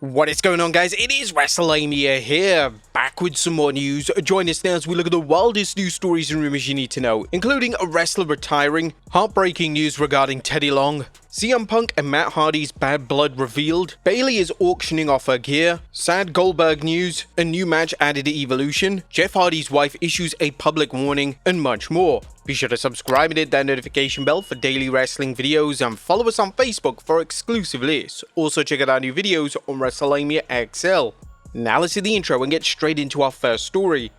What is going on, guys? It is Wrestlelamia here, back with some more news. Join us now as we look at the wildest news stories and rumors you need to know, including a wrestler retiring, heartbreaking news regarding Teddy Long, CM Punk and Matt Hardy's bad blood revealed, Bayley is auctioning off her gear, sad Goldberg news, a new match added to Evolution, Jeff Hardy's wife issues a public warning, and much more. Be sure to subscribe and hit that notification bell for daily wrestling videos and follow us on Facebook for exclusive lists. Also check out our new videos on Wrestlelamia XL. Now let's see the intro and get straight into our first story.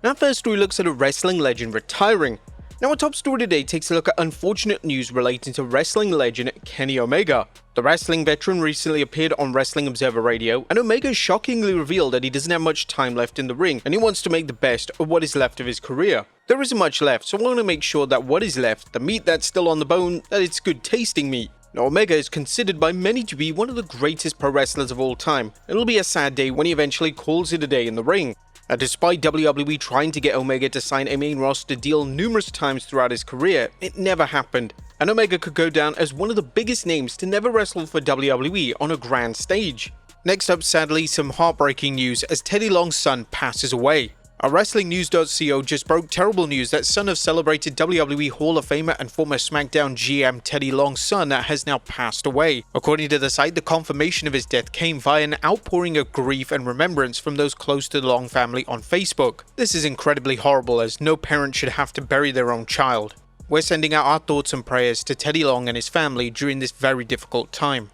Our first story looks at a wrestling legend retiring. Now our top story today takes a look at unfortunate news relating to wrestling legend Kenny Omega. The wrestling veteran recently appeared on Wrestling Observer Radio, and Omega shockingly revealed that he doesn't have much time left in the ring and he wants to make the best of what is left of his career. There isn't much left, so I want to make sure that what is left, the meat that's still on the bone, that it's good tasting meat. Now, Omega is considered by many to be one of the greatest pro wrestlers of all time. It'll be a sad day when he eventually calls it a day in the ring. Despite WWE trying to get Omega to sign a main roster deal numerous times throughout his career, it never happened, and Omega could go down as one of the biggest names to never wrestle for WWE on a grand stage. Next up, sadly, some heartbreaking news as Teddy Long's son passes away. Our WrestlingNews.co just broke terrible news that son of celebrated WWE Hall of Famer and former SmackDown GM Teddy Long's son has now passed away. According to the site, the confirmation of his death came via an outpouring of grief and remembrance from those close to the Long family on Facebook. This is incredibly horrible, as no parent should have to bury their own child. We're sending out our thoughts and prayers to Teddy Long and his family during this very difficult time.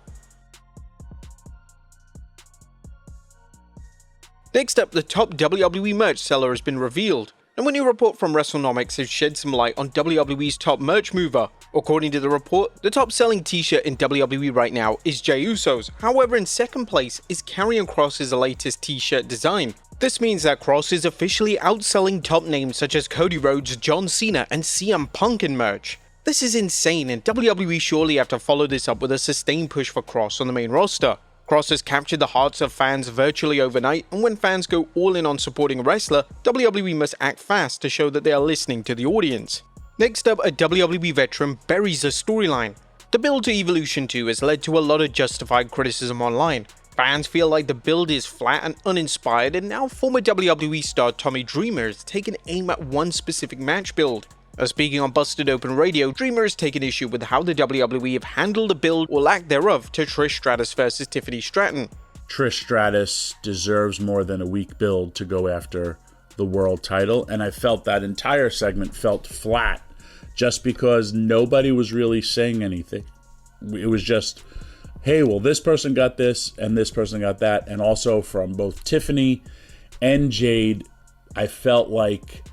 Next up, the top WWE merch seller has been revealed. Now, a new report from WrestleNomics has shed some light on WWE's top merch mover. According to the report, the top selling t-shirt in WWE right now is Jey Uso's. However, in second place is Karrion Kross's latest t-shirt design. This means that Kross is officially outselling top names such as Cody Rhodes, John Cena, and CM Punk in merch. This is insane, and WWE surely have to follow this up with a sustained push for Kross on the main roster. Kross has captured the hearts of fans virtually overnight, and when fans go all in on supporting a wrestler, WWE must act fast to show that they are listening to the audience. Next up, a WWE veteran buries a storyline. The build to Evolution 2 has led to a lot of justified criticism online. Fans feel like the build is flat and uninspired, and now former WWE star Tommy Dreamer has taken aim at one specific match build. Speaking on Busted Open Radio, Dreamer has taken issue with how the WWE have handled the build or lack thereof to Trish Stratus versus Tiffany Stratton. Trish Stratus deserves more than a weak build to go after the world title, and I felt that entire segment felt flat just because nobody was really saying anything. It was just, hey, well, this person got this and this person got that, and also from both Tiffany and Jade, I felt like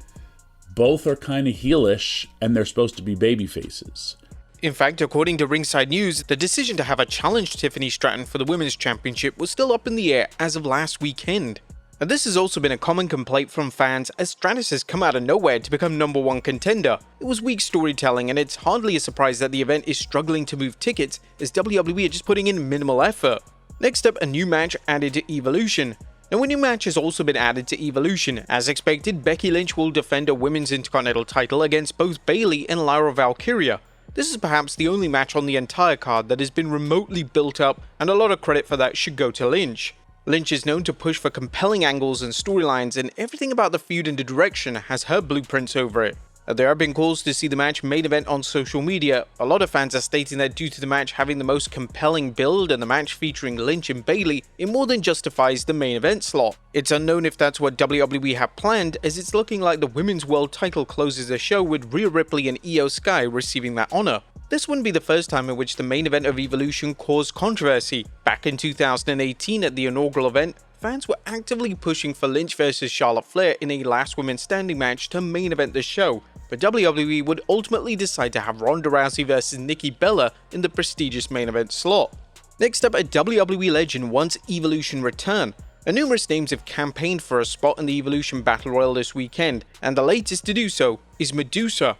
both are kind of heelish, and they're supposed to be baby faces. In fact, according to Ringside News, the decision to have a challenge Tiffany Stratton for the Women's Championship was still up in the air as of last weekend. And this has also been a common complaint from fans, as Stratus has come out of nowhere to become #1 contender. It was weak storytelling, and it's hardly a surprise that the event is struggling to move tickets, as WWE are just putting in minimal effort. Next up, a new match added to Evolution. Now, a new match has also been added to Evolution. As expected, Becky Lynch will defend a Women's Intercontinental title against both Bayley and Lyra Valkyria. This is perhaps the only match on the entire card that has been remotely built up, and a lot of credit for that should go to Lynch. Lynch is known to push for compelling angles and storylines, and everything about the feud and the direction has her blueprints over it. There have been calls to see the match main event on social media. A lot of fans are stating that due to the match having the most compelling build and the match featuring Lynch and Bayley, it more than justifies the main event slot. It's unknown if that's what WWE have planned, as it's looking like the Women's World title closes the show with Rhea Ripley and Io Sky receiving that honor. This wouldn't be the first time in which the main event of Evolution caused controversy. Back in 2018 at the inaugural event, fans were actively pushing for Lynch versus Charlotte Flair in a last woman standing match to main event the show, but WWE would ultimately decide to have Ronda Rousey versus Nikki Bella in the prestigious main event slot. Next up, a WWE legend wants Evolution return. Numerous names have campaigned for a spot in the Evolution Battle Royal this weekend, and the latest to do so is Medusa.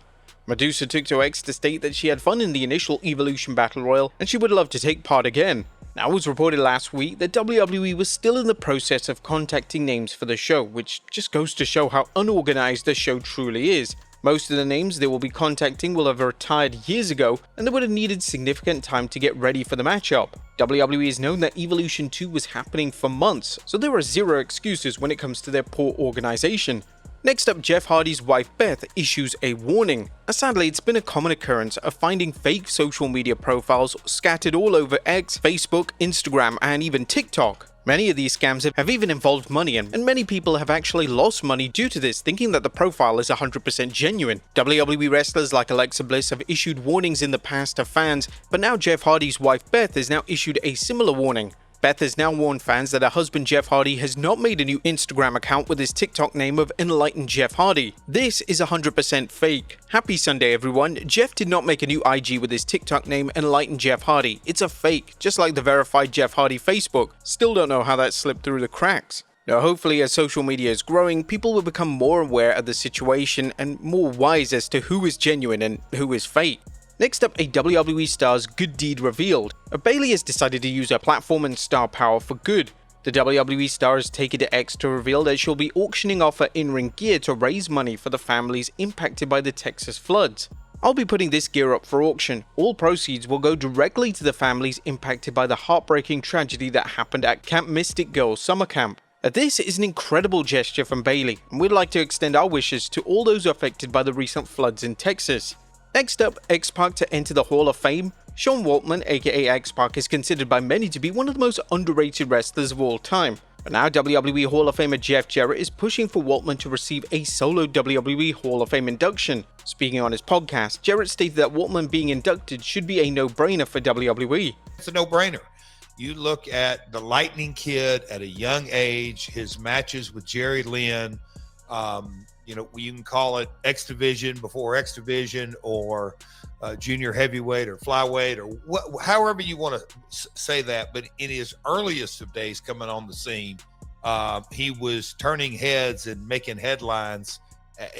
Medusa took to X to state that she had fun in the initial Evolution Battle Royal and she would love to take part again. Now, it was reported last week that WWE was still in the process of contacting names for the show, which just goes to show how unorganized the show truly is. Most of the names they will be contacting will have retired years ago, and they would have needed significant time to get ready for the matchup. WWE has known that Evolution 2 was happening for months, so there are zero excuses when it comes to their poor organization. Next up, Jeff Hardy's wife Beth issues a warning. Sadly, it's been a common occurrence of finding fake social media profiles scattered all over X, Facebook, Instagram, and even TikTok. Many of these scams have even involved money, and many people have actually lost money due to this, thinking that the profile is 100% genuine. WWE wrestlers like Alexa Bliss have issued warnings in the past to fans, but now Jeff Hardy's wife Beth has now issued a similar warning. Beth has now warned fans that her husband Jeff Hardy has not made a new Instagram account with his TikTok name of Enlightened Jeff Hardy. This is 100% fake. Happy Sunday everyone, Jeff did not make a new IG with his TikTok name Enlightened Jeff Hardy. It's a fake, just like the verified Jeff Hardy Facebook. Still don't know how that slipped through the cracks. Now hopefully as social media is growing, people will become more aware of the situation and more wise as to who is genuine and who is fake. Next up, a WWE star's good deed revealed. Bayley has decided to use her platform and star power for good. The WWE star has taken to X to reveal that she'll be auctioning off her in-ring gear to raise money for the families impacted by the Texas floods. I'll be putting this gear up for auction. All proceeds will go directly to the families impacted by the heartbreaking tragedy that happened at Camp Mystic Girls Summer Camp. This is an incredible gesture from Bayley, and we'd like to extend our wishes to all those affected by the recent floods in Texas. Next up, X-PAC to enter the Hall of Fame. Sean Waltman, aka X-PAC, is considered by many to be one of the most underrated wrestlers of all time. But now WWE Hall of Famer Jeff Jarrett is pushing for Waltman to receive a solo WWE Hall of Fame induction. Speaking on his podcast, Jarrett stated that Waltman being inducted should be a no-brainer for WWE. It's a no-brainer. You look at the Lightning Kid at a young age, his matches with Jerry Lynn, you can call it X Division before X Division or junior heavyweight or flyweight or however you want to say that. But in his earliest of days coming on the scene, he was turning heads and making headlines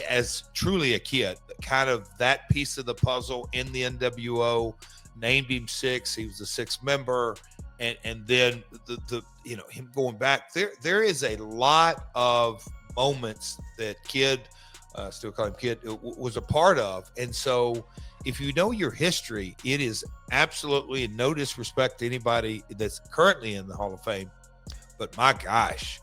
as truly a kid. Kind of that piece of the puzzle in the NWO, named him six. He was a sixth member. And then him going back there is a lot of moments that Kid, still call him Kid, was a part of. And so if you know your history, it is absolutely no disrespect to anybody that's currently in the Hall of Fame, but my gosh,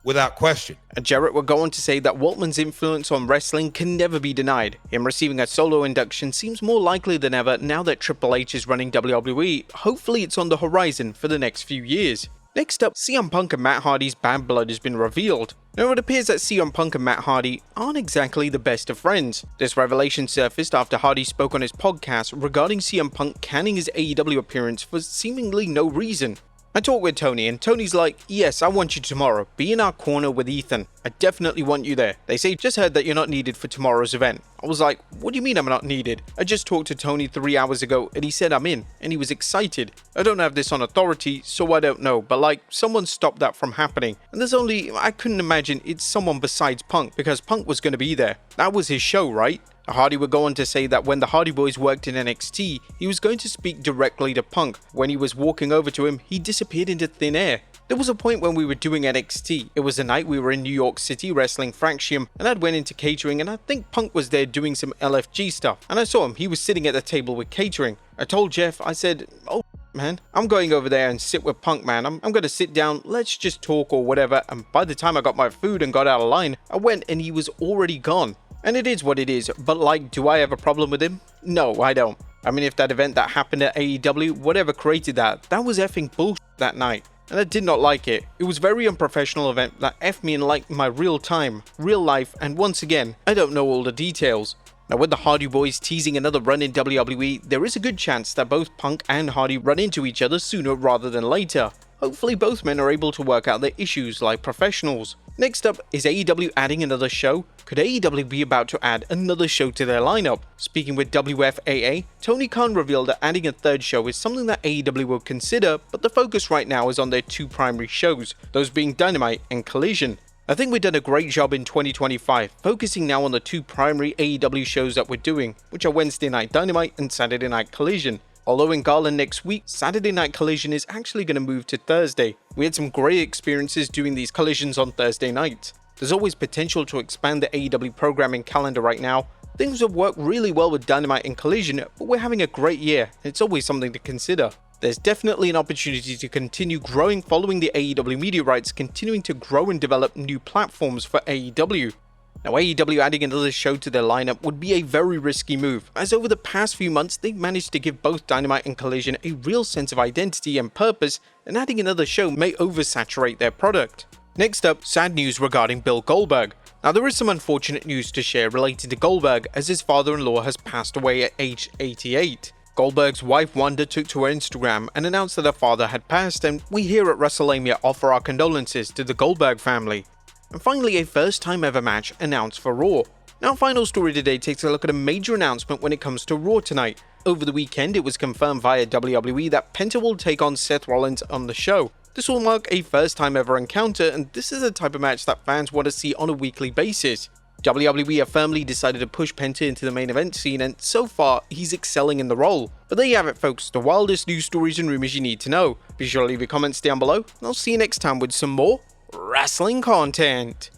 without question. And Jarrett would go on to say that Waltman's influence on wrestling can never be denied. Him receiving a solo induction seems more likely than ever now that Triple H is running WWE. Hopefully it's on the horizon for the next few years. Next up, CM Punk and Matt Hardy's bad blood has been revealed. Now it appears that CM Punk and Matt Hardy aren't exactly the best of friends. This revelation surfaced after Hardy spoke on his podcast regarding CM Punk canning his AEW appearance for seemingly no reason. I talked with Tony and Tony's like, yes, I want you tomorrow. Be in our corner with Ethan. I definitely want you there. They say, just heard that you're not needed for tomorrow's event. I was like, what do you mean I'm not needed? I just talked to Tony 3 hours ago and he said I'm in and he was excited. I don't have this on authority, so I don't know, but like someone stopped that from happening. And I couldn't imagine it's someone besides Punk because Punk was going to be there. That was his show, right? Hardy would go on to say that when the Hardy Boys worked in NXT, he was going to speak directly to Punk. When he was walking over to him, he disappeared into thin air. There was a point when we were doing NXT. It was the night we were in New York City wrestling Fraxium, and I'd went into catering, and I think Punk was there doing some LFG stuff. And I saw him, he was sitting at the table with catering. I told Jeff, I said, oh man, I'm going over there and sit with Punk, man. I'm going to sit down, let's just talk or whatever. And by the time I got my food and got out of line, I went and he was already gone. And it is what it is, but like, do I have a problem with him? No, I don't. I mean, if that event that happened at AEW, whatever created that was effing bullshit that night. And I did not like it. It was a very unprofessional event that effed me in like my real time, real life, and once again, I don't know all the details. Now with the Hardy Boys teasing another run in WWE, there is a good chance that both Punk and Hardy run into each other sooner rather than later. Hopefully both men are able to work out their issues like professionals. Next up, is AEW adding another show? Could AEW be about to add another show to their lineup? Speaking with WFAA, Tony Khan revealed that adding a third show is something that AEW will consider, but the focus right now is on their two primary shows, those being Dynamite and Collision. I think we've done a great job in 2025, focusing now on the two primary AEW shows that we're doing, which are Wednesday Night Dynamite and Saturday Night Collision. Although in Garland next week, Saturday Night Collision is actually going to move to Thursday. We had some great experiences doing these collisions on Thursday nights. There's always potential to expand the AEW programming calendar right now, Things have worked really well with Dynamite and Collision, but we're having a great year, and it's always something to consider. There's definitely an opportunity to continue growing following the AEW media rights continuing to grow and develop new platforms for AEW. Now, AEW adding another show to their lineup would be a very risky move, as over the past few months they've managed to give both Dynamite and Collision a real sense of identity and purpose, and adding another show may oversaturate their product. Next up, sad news regarding Bill Goldberg. Now, there is some unfortunate news to share related to Goldberg, as his father-in-law has passed away at age 88. Goldberg's wife Wanda took to her Instagram and announced that her father had passed, and we here at Wrestlelamia offer our condolences to the Goldberg family. And finally, a first time ever match announced for Raw. Now, final story today takes a look at a major announcement when it comes to Raw tonight. Over the weekend, it was confirmed via WWE that Penta will take on Seth Rollins on the show. This will mark a first time ever encounter, and this is the type of match that fans want to see on a weekly basis. WWE have firmly decided to push Penta into the main event scene, and so far, he's excelling in the role. But there you have it, folks, the wildest news stories and rumors you need to know. Be sure to leave your comments down below, and I'll see you next time with some more wrestling content.